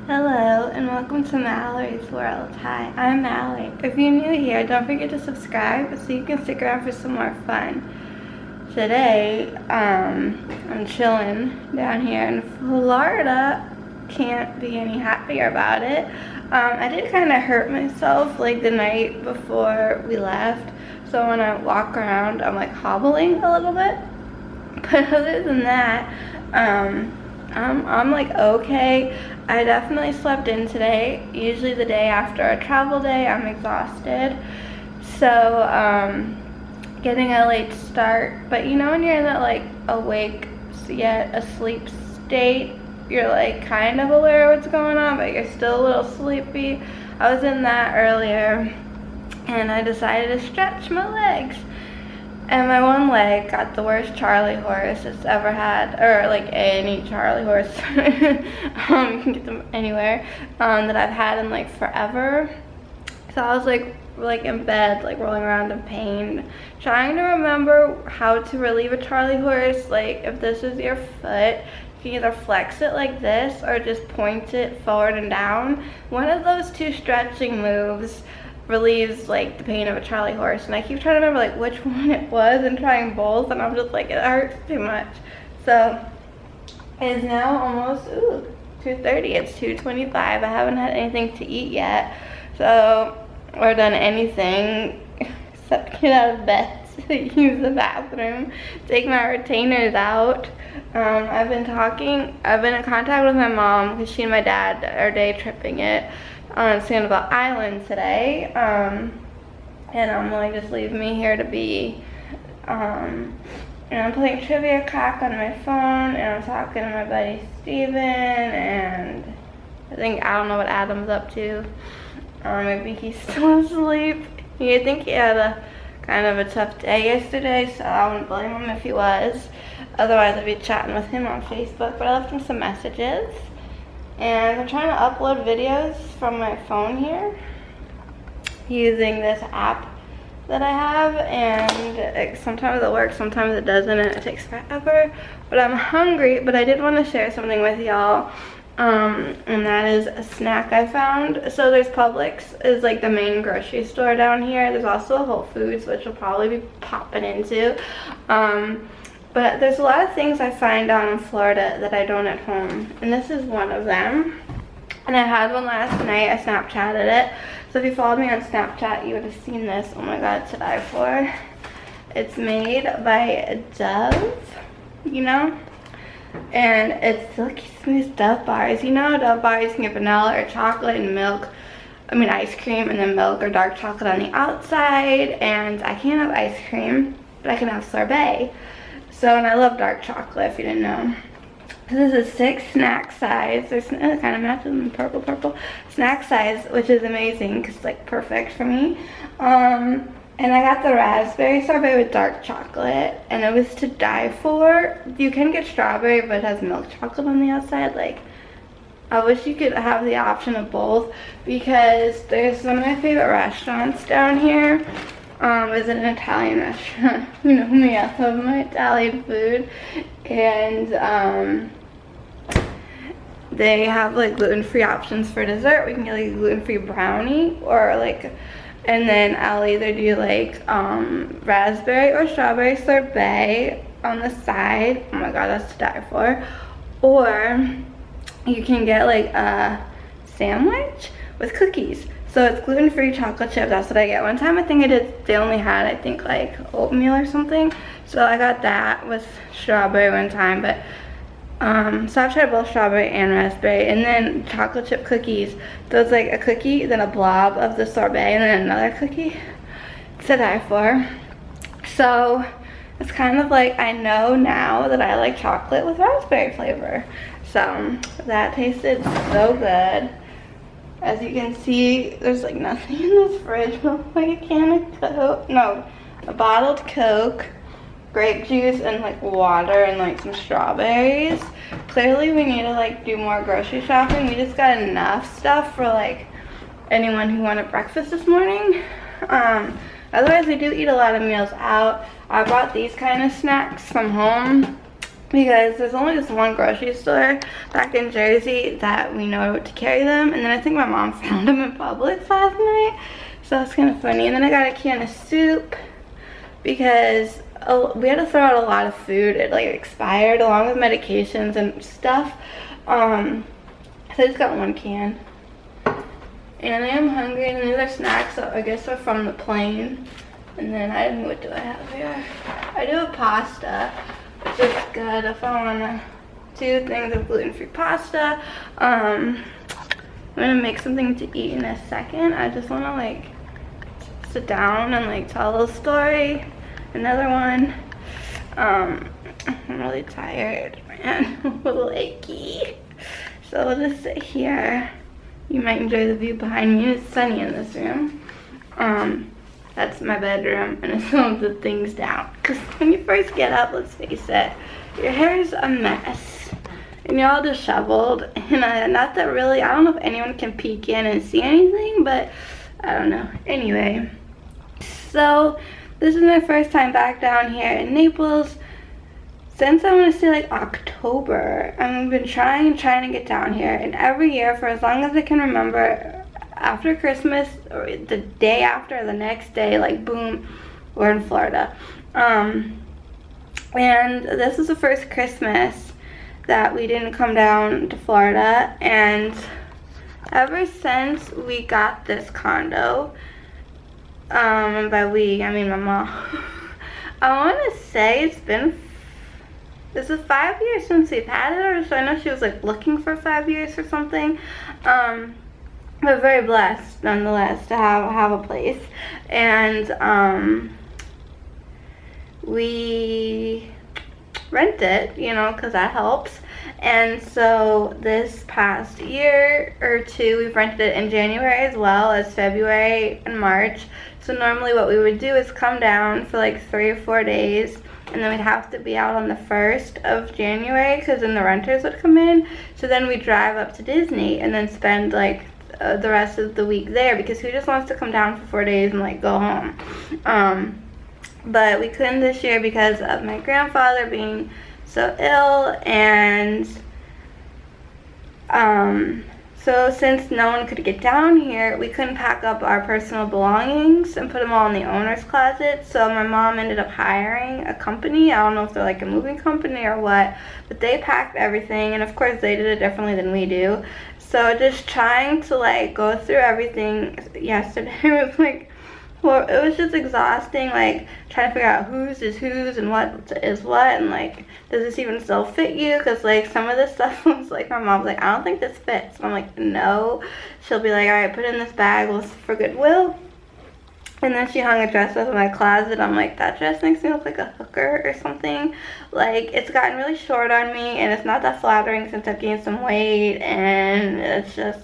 Hello and welcome to Mallory's World. Hi, I'm Mallory. If you're new here, don't forget to subscribe so you can stick around for some more fun. Today, I'm chilling down here in Florida. Can't be any happier about it. I did kind of hurt myself like the night before we left. So when I walk around, I'm like hobbling a little bit. But other than that, I'm like okay. I definitely slept in today. Usually the day after a travel day, I'm exhausted. So, getting a late start. But you know when you're in that like awake yet asleep state, you're like kind of aware of what's going on, but you're still a little sleepy. I was in that earlier, and I decided to stretch my legs. And my one leg got the worst Charlie horse it's ever had, or like any Charlie horse. You can get them anywhere, that I've had in like forever. So I was like in bed, like rolling around in pain, trying to remember how to relieve a Charlie horse. Like if this is your foot, you can either flex it like this or just point it forward and down. One of those two stretching moves relieves like the pain of a Charlie horse, and I keep trying to remember like which one it was and trying both, and I'm just like, it hurts too much. So it is now almost 2:30. It's 2:25. I haven't had anything to eat yet, so or done anything except get out of bed to use the bathroom, take my retainers out. I've been in contact with my mom because she and my dad are day tripping it on Sandoval Island today, and I'm like, just leave me here to be. And I'm playing Trivia Crack on my phone, and I'm talking to my buddy Steven, and I don't know what Adam's up to. Maybe he's still asleep. I think he had a kind of a tough day yesterday, so I wouldn't blame him if he was. Otherwise, I'd be chatting with him on Facebook, but I left him some messages. And I'm trying to upload videos from my phone here using this app that I have, and sometimes it works, sometimes it doesn't, and it takes forever. But I'm hungry, but I did want to share something with y'all, and that is a snack I found. So there's Publix is like the main grocery store down here. There's also a Whole Foods, which will probably be popping into. But there's a lot of things I find down in Florida that I don't at home, and this is one of them. And I had one last night. I Snapchatted it. So if you followed me on Snapchat, you would have seen this. Oh my god, to die for. It's made by Dove, you know? And it's Silky Smooth Dove bars. You know, Dove bars you can get vanilla or chocolate and milk. I mean ice cream, and then milk or dark chocolate on the outside. And I can't have ice cream, but I can have sorbet. So, and I love dark chocolate, if you didn't know. This is a 6 snack size. It kind of matches in purple. Snack size, which is amazing because it's like perfect for me. And I got the raspberry sorbet with dark chocolate, and it was to die for. You can get strawberry, but it has milk chocolate on the outside. Like, I wish you could have the option of both, because there's one of my favorite restaurants down here. Is an Italian restaurant. You know me, I love my Italian food. And they have like gluten-free options for dessert. We can get like a gluten-free brownie, or like, and then I'll either do like raspberry or strawberry sorbet on the side. Oh my god, that's to die for. Or you can get like a sandwich with cookies. So it's gluten-free chocolate chip. That's what I get. One time I think they only had, I think, like oatmeal or something. So I got that with strawberry one time. But so I've tried both strawberry and raspberry. And then chocolate chip cookies. So it's like a cookie, then a blob of the sorbet, and then another cookie to die for. So it's kind of like, I know now that I like chocolate with raspberry flavor. So that tasted so good. As you can see, there's like nothing in this fridge but like a can of Coke, no, a bottled Coke, grape juice, and like water, and like some strawberries. Clearly we need to like do more grocery shopping. We just got enough stuff for like anyone who wanted breakfast this morning. Otherwise we do eat a lot of meals out. I brought these kind of snacks from home. because there's only this one grocery store back in Jersey that we know to carry them, and then I think my mom found them in Publix last night, so that's kind of funny. And then I got a can of soup because we had to throw out a lot of food. It like expired along with medications and stuff, so I just got one can. And I am hungry, and these are snacks, so I guess they're from the plane. And then what do I have here? I do have pasta, which is good if I want to do things of gluten-free pasta. I'm gonna make something to eat in a second. I just want to like sit down and like tell a little story. Another one. I'm really tired, man. I'm a little achy. So we'll just sit here. You might enjoy the view behind me. It's sunny in this room. That's my bedroom, and it's some of the things down. Because when you first get up, let's face it, your hair's a mess. And you're all disheveled. And not that really, I don't know if anyone can peek in and see anything, but I don't know. Anyway, so this is my first time back down here in Naples since I want to say like October. I've been trying to get down here, and every year for as long as I can remember, after Christmas or the day after, the next day, like boom, we're in Florida. And this is the first Christmas that we didn't come down to Florida, and ever since we got this condo, and by we, I mean my mom, I want to say this is 5 years since we've had it, or so I know she was like looking for 5 years or something. But very blessed nonetheless to have a place. And we rent it, you know, because that helps. And so this past year or two, we've rented it in January as well as February and March. So normally what we would do is come down for like 3 or 4 days, and then we'd have to be out on the 1st of January because then the renters would come in. So then we drive up to Disney and then spend like the rest of the week there, because who just wants to come down for 4 days and like go home? But we couldn't this year because of my grandfather being so ill, and so since no one could get down here, we couldn't pack up our personal belongings and put them all in the owner's closet. So my mom ended up hiring a company. I don't know if they're like a moving company or what, but they packed everything, and of course they did it differently than we do. So just trying to like go through everything yesterday was like, well, it was just exhausting, like trying to figure out whose is whose and what is what, and like, does this even still fit you? Because like some of this stuff was like, my mom's like, I don't think this fits. And I'm like, no. She'll be like, all right, put it in this bag for Goodwill. And then she hung a dress up in my closet. I'm like, that dress makes me look like a hooker or something. Like, it's gotten really short on me, and it's not that flattering since I've gained some weight, and it's just,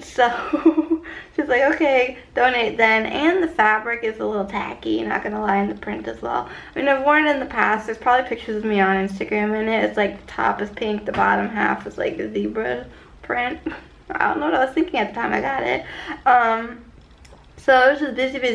So she's like, okay, donate then. And the fabric is a little tacky, not gonna lie, in the print as well. I mean, I've worn it in the past. There's probably pictures of me on Instagram in it. It's like the top is pink, the bottom half is like a zebra print. I don't know what I was thinking at the time I got it. So I was just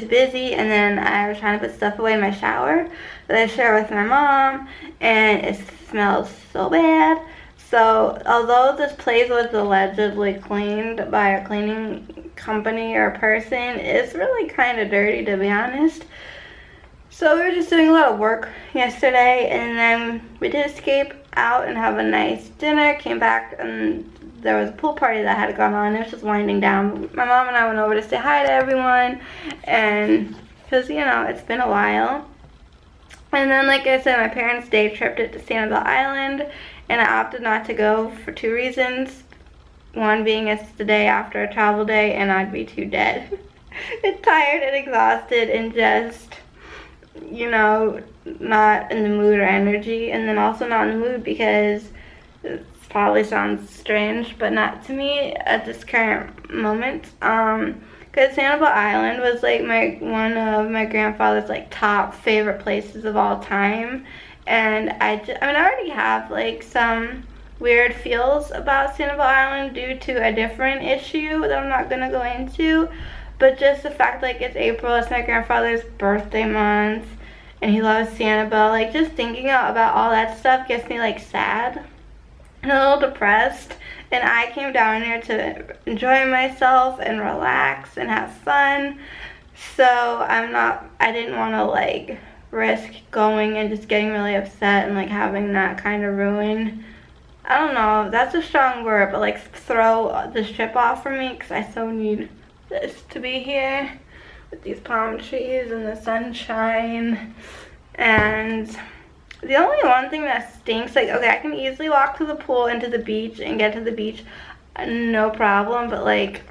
busy, and then I was trying to put stuff away in my shower that I share with my mom, and it smells so bad. So although this place was allegedly cleaned by a cleaning company or a person, it's really kind of dirty, to be honest. So we were just doing a lot of work yesterday, and then we did escape out and have a nice dinner, came back, and there was a pool party that had gone on. It was just winding down. My mom and I went over to say hi to everyone, and because, you know, it's been a while. And then, like I said, my parents day tripped it to Sanibel Island, and I opted not to go for 2 reasons. One being it's the day after a travel day, and I'd be too dead. It's tired and exhausted and just, you know, not in the mood or energy. And then also not in the mood because it probably sounds strange, but not to me at this current moment. Because Sanibel Island was like one of my grandfather's like top favorite places of all time. And I already have like some weird feels about Sanibel Island due to a different issue that I'm not gonna go into. But just the fact like it's April, it's my grandfather's birthday month, and he loves Sanibel. Like, just thinking about all that stuff gets me like sad and a little depressed. And I came down here to enjoy myself and relax and have fun. So I didn't want to like risk going and just getting really upset and like having that kind of ruin. I don't know, that's a strong word, but like throw this trip off for me, because I so need this to be here with these palm trees and the sunshine. And the only one thing that stinks, like, okay, I can easily walk to the pool and to the beach and get to the beach, no problem, but like,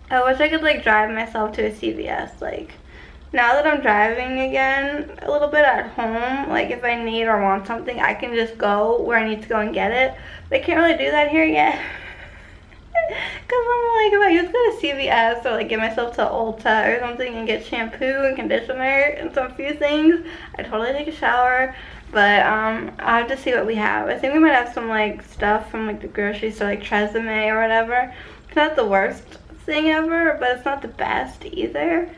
I wish I could like drive myself to a CVS. Like, now that I'm driving again a little bit at home, like if I need or want something, I can just go where I need to go and get it. But I can't really do that here yet. Because I'm like, if I just go to CVS or like get myself to Ulta or something and get shampoo and conditioner and some few things, I totally take a shower. But I'll have to see what we have. I think we might have some like stuff from like the grocery store, like Tresemme or whatever. It's not the worst thing ever, but it's not the best either.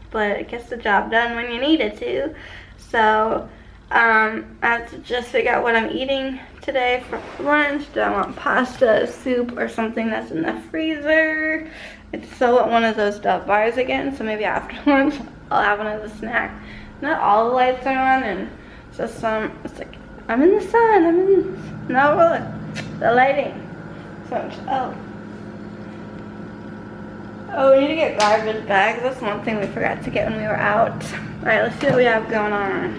But it gets the job done when you need it to. So I have to just figure out what I'm eating today for lunch. Do I want pasta, soup, or something that's in the freezer? It's still at one of those Dove bars again, so maybe after lunch I'll have one as a snack. Not all the lights are on, and just some. It's like, I'm in the sun. I'm in. No, look, the lighting. So oh, we need to get garbage bags. That's one thing we forgot to get when we were out. Alright, let's see what we have going on.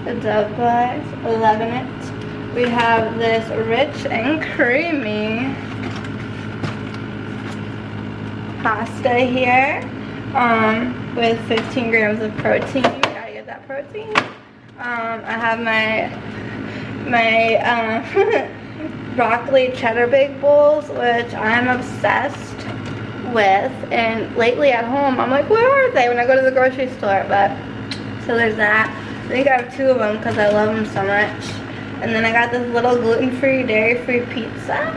The Dove bars, loving it. We have this rich and creamy pasta here, with 15 grams of protein. Gotta get that protein. I have my broccoli cheddar bake bowls, which I'm obsessed with, and lately at home I'm like, where are they when I go to the grocery store? But so there's that. I think I have 2 of them because I love them so much. And then I got this little gluten-free, dairy-free pizza,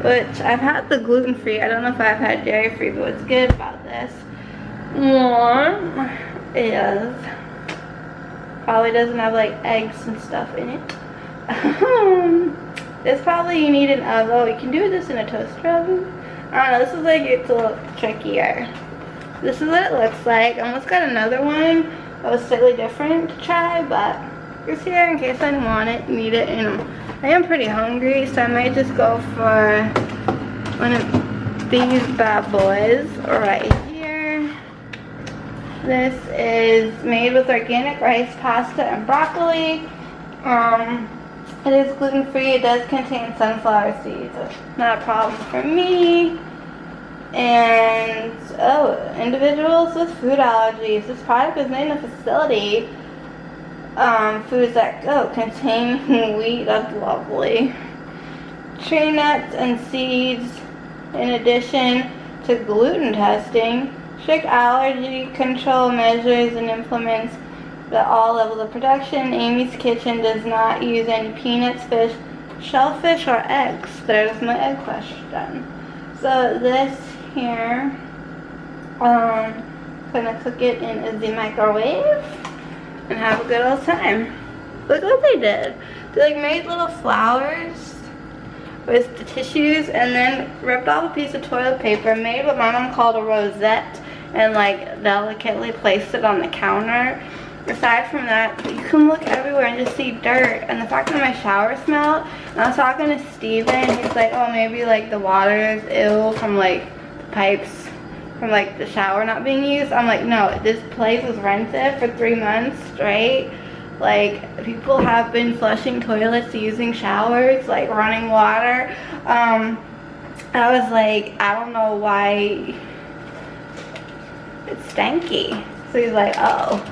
which I've had the gluten-free. I don't know if I've had dairy-free, but what's good about this one is probably doesn't have like eggs and stuff in it. This probably you need an oven. You can do this in a toaster oven. I don't know, this is like, it's a little trickier. This is what it looks like. I almost got another one that was slightly different to try, but it's here in case I want it, need it, and I am pretty hungry, so I might just go for one of these bad boys right here. This is made with organic rice, pasta, and broccoli. It is gluten-free. It does contain sunflower seeds. So not a problem for me. And, oh, individuals with food allergies. This product is made in a facility. Foods that, contain wheat. That's lovely. Tree nuts and seeds. In addition to gluten testing, strict allergy control measures and implements at all levels of production. Amy's Kitchen does not use any peanuts, fish, shellfish, or eggs. There's my egg question. So this here, gonna cook it in the microwave and have a good old time. Look what they did. They like made little flowers with the tissues and then ripped off a piece of toilet paper, made what my mom called a rosette, and like delicately placed it on the counter. Aside from that, you can look everywhere and just see dirt. And the fact that my shower smelled, and I was talking to Steven, he's like, oh, maybe like the water is ill from like the pipes from like the shower not being used. I'm like, no, this place was rented for 3 months straight. Like, people have been flushing toilets, using showers, like running water. I was like, I don't know why it's stanky. So he's like, oh.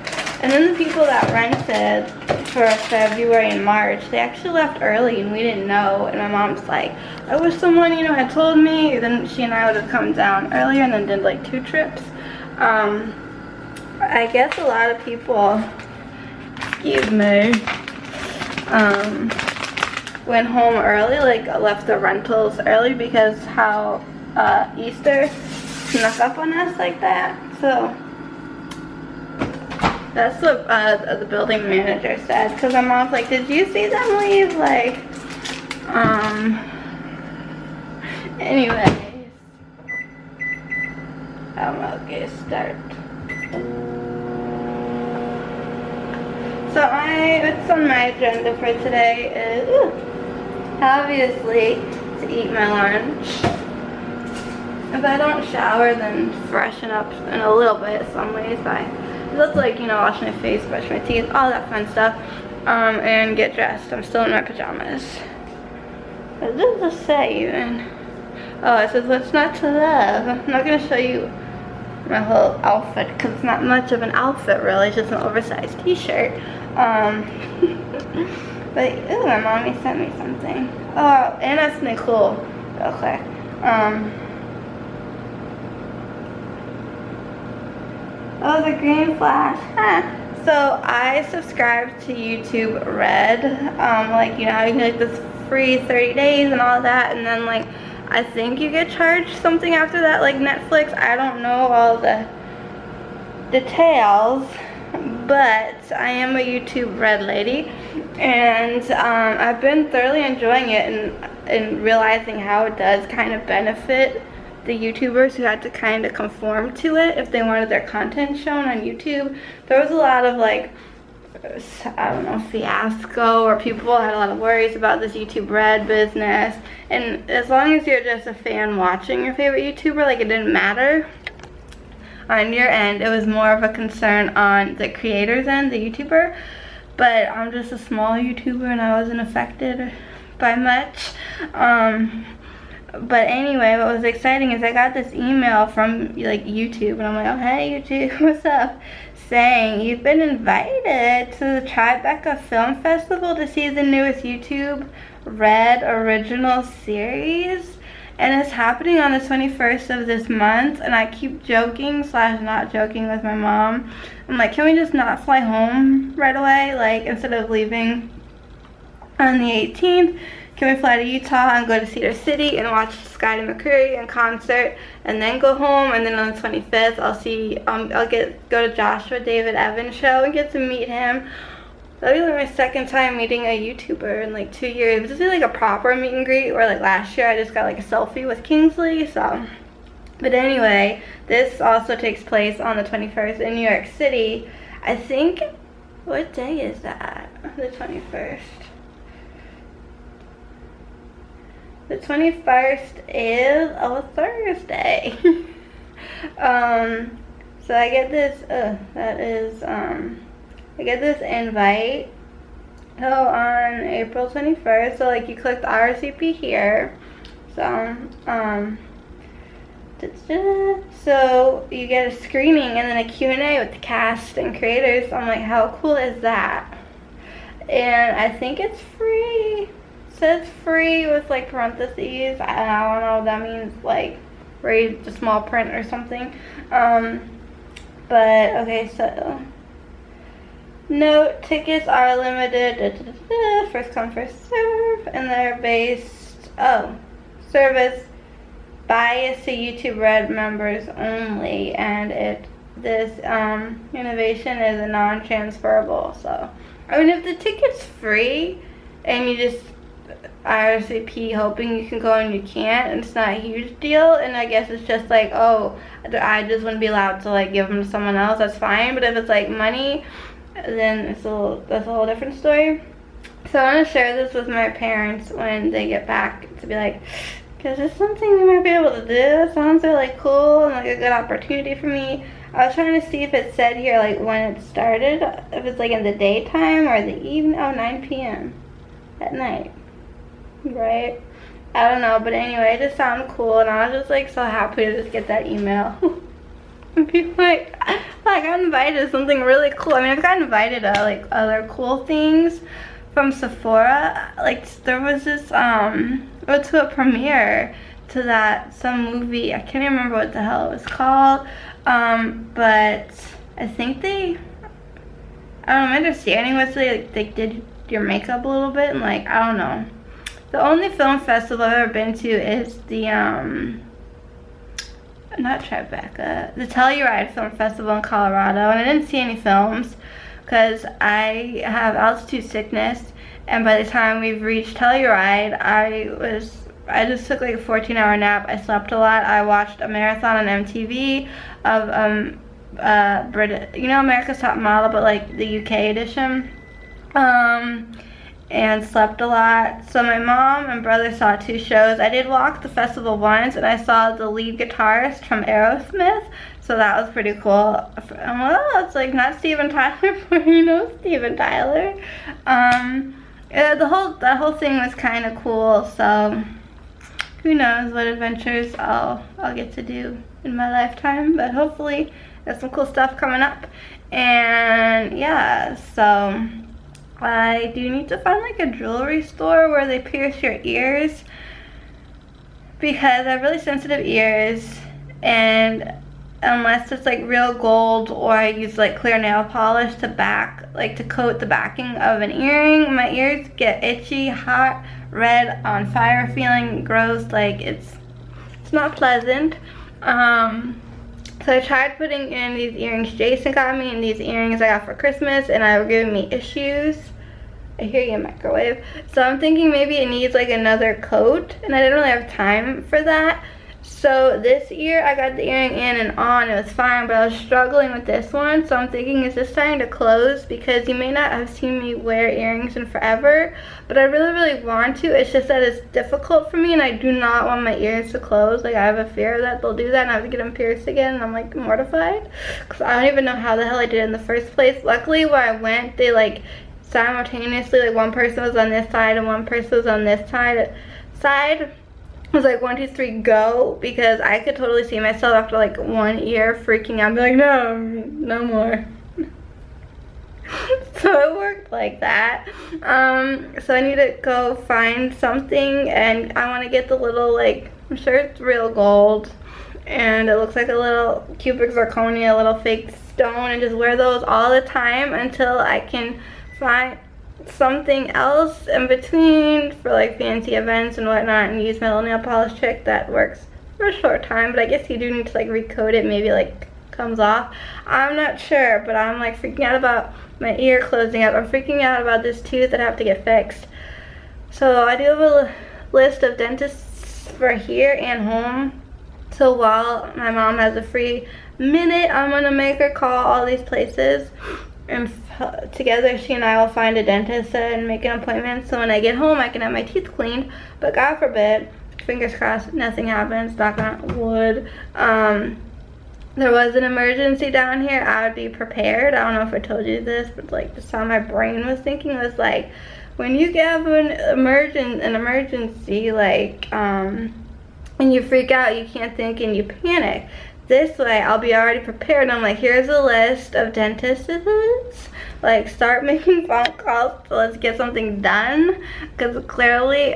And then the people that rented for February and March, they actually left early and we didn't know. And my mom's like, I wish someone, you know, had told me. Then she and I would have come down earlier and then did like 2 trips. I guess a lot of people, excuse me, went home early, like left the rentals early because how Easter snuck up on us like that. So That's what the building manager said. Because my mom's like, did you see them leave? Like, anyways. Okay, start. So what's on my agenda for today is, obviously, to eat my lunch. If I don't shower, then freshen up in a little bit some ways. That's like, you know, wash my face, brush my teeth, all that fun stuff, and get dressed. I'm still in my pajamas. What does this say even? Oh, it says what's not to love. I'm not going to show you my whole outfit because it's not much of an outfit really, it's just an oversized t-shirt. But ooh, my mommy sent me something. Oh, and that's something cool. Okay. Oh, the green flash. Huh. So I subscribe to YouTube Red. Like, you know how you can like this free 30 days and all that, and then like I think you get charged something after that, like Netflix. I don't know all the details, but I am a YouTube Red lady, and I've been thoroughly enjoying it and realizing how it does kind of benefit the YouTubers who had to kind of conform to it if they wanted their content shown on YouTube. There was a lot of like, I don't know, fiasco, or people had a lot of worries about this YouTube Red business, and as long as you're just a fan watching your favorite YouTuber, like it didn't matter on your end. It was more of a concern on the creator's end, the YouTuber, but I'm just a small YouTuber and I wasn't affected by much. But anyway, what was exciting is I got this email from like YouTube, and I'm like, oh hey YouTube, what's up? Saying you've been invited to the Tribeca Film Festival to see the newest YouTube Red original series, and it's happening on the 21st of this month. And I keep joking / not joking with my mom. I'm like, can we just not fly home right away? Like, instead of leaving on the 18th, can we fly to Utah and go to Cedar City and watch Scotty McCreery in concert, and then go home? And then on the 25th, I'll go to Joshua David Evans' show and get to meet him. That'll be like my second time meeting a YouTuber in like 2 years. This is like a proper meet and greet, where like last year I just got like a selfie with Kingsley. So, but anyway, this also takes place on the 21st in New York City. I think, what day is that? The 21st. The 21st is a Thursday. So I get this, I get this invite. So on April 21st, so like you click the RSVP here. So, so you get a screening and then a Q&A with the cast and creators. I'm like, how cool is that? And I think it's free. Says free with like parentheses. I don't know what that means, like read the small print or something. But okay, so note, tickets are limited, first come first serve, and they're based, service bias to YouTube Red members only, and this innovation is a non-transferable. So I mean, if the ticket's free and you just RSVP hoping you can go and you can't, and it's not a huge deal, and I guess it's just like, oh, I just wouldn't be allowed to like give them to someone else, that's fine. But if it's like money, then that's a whole different story. So I want to share this with my parents when they get back, to be like, because it's something we might be able to do. It sounds really cool and like a good opportunity for me. I was trying to see if it said here like when it started, if it's like in the daytime or the evening. Oh, 9 p.m. at night. Right? I don't know, but anyway, it just sounded cool, and I was just like so happy to just get that email. And be like, I got invited to something really cool. I mean, I've gotten invited to like other cool things from Sephora. Like there was this went to a premiere to that some movie. I can't even remember what the hell it was called. But I think I don't know, my understanding was they did your makeup a little bit, and like, I don't know. The only film festival I've ever been to is the not Tribeca, the Telluride Film Festival in Colorado, and I didn't see any films because I have altitude sickness, and by the time we've reached Telluride, I just took like a 14-hour nap. I slept a lot. I watched a marathon on MTV of you know, America's Top Model, but like the UK edition, and slept a lot. So my mom and brother saw 2 shows. I did walk the festival once, and I saw the lead guitarist from Aerosmith, so that was pretty cool. Well, it's like not Steven Tyler, but you know Steven Tyler. That whole thing was kind of cool, so who knows what adventures I'll get to do in my lifetime, but hopefully there's some cool stuff coming up. And yeah, so I do need to find like a jewelry store where they pierce your ears, because I have really sensitive ears, and unless it's like real gold, or I use like clear nail polish to coat the backing of an earring, my ears get itchy, hot, red, on fire feeling, gross. Like it's not pleasant. So I tried putting in these earrings Jason got me, and these earrings I got for Christmas, and they were giving me issues. I hear you, microwave. So I'm thinking maybe it needs like another coat, and I didn't really have time for that. So this year I got the earring in and on, it was fine, but I was struggling with this one. So I'm thinking, is this starting to close? Because you may not have seen me wear earrings in forever, but I really want to. It's just that it's difficult for me, and I do not want my ears to close. Like I have a fear that they'll do that and I have to get them pierced again, and I'm like mortified, because I don't even know how the hell I did it in the first place. Luckily where I went, they like simultaneously, like one person was on this side and one person was on this side. I was like 1, 2, 3, go, because I could totally see myself after like one ear freaking out and be like, no more. So it worked like that. So I need to go find something, and I want to get the little, like, I'm sure it's real gold, and it looks like a little cubic zirconia, a little fake stone, and just wear those all the time until I can find something else in between for like fancy events and whatnot, and use my little nail polish trick that works for a short time. But I guess you do need to like recoat it, maybe like comes off. I'm not sure, but I'm like freaking out about my ear closing up. I'm freaking out about this tooth that I have to get fixed. So I do have a list of dentists for here and home. So while my mom has a free minute, I'm gonna make her call all these places, and together she and I will find a dentist and make an appointment, so when I get home I can have my teeth cleaned. But God forbid, fingers crossed, nothing happens, knock on wood, there was an emergency down here, I would be prepared. I don't know if I told you this, but like just how my brain was thinking was like, when you get an emergency, like and you freak out, you can't think and you panic. This way I'll be already prepared. I'm like, here's a list of dentist visits, like start making phone calls, so let's get something done, because clearly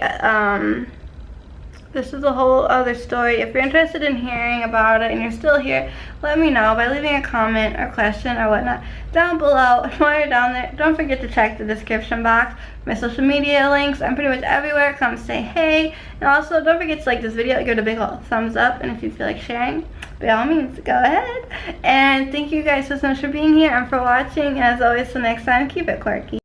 this is a whole other story. If you're interested in hearing about it and you're still here, let me know by leaving a comment or question or whatnot down below. And while you're down there, don't forget to check the description box, my social media links. I'm pretty much everywhere. Come say hey. And also don't forget to like this video, give it a big old thumbs up, and if you feel like sharing, by all means, go ahead. And thank you guys so much for being here and for watching. As always, till next time, keep it quirky.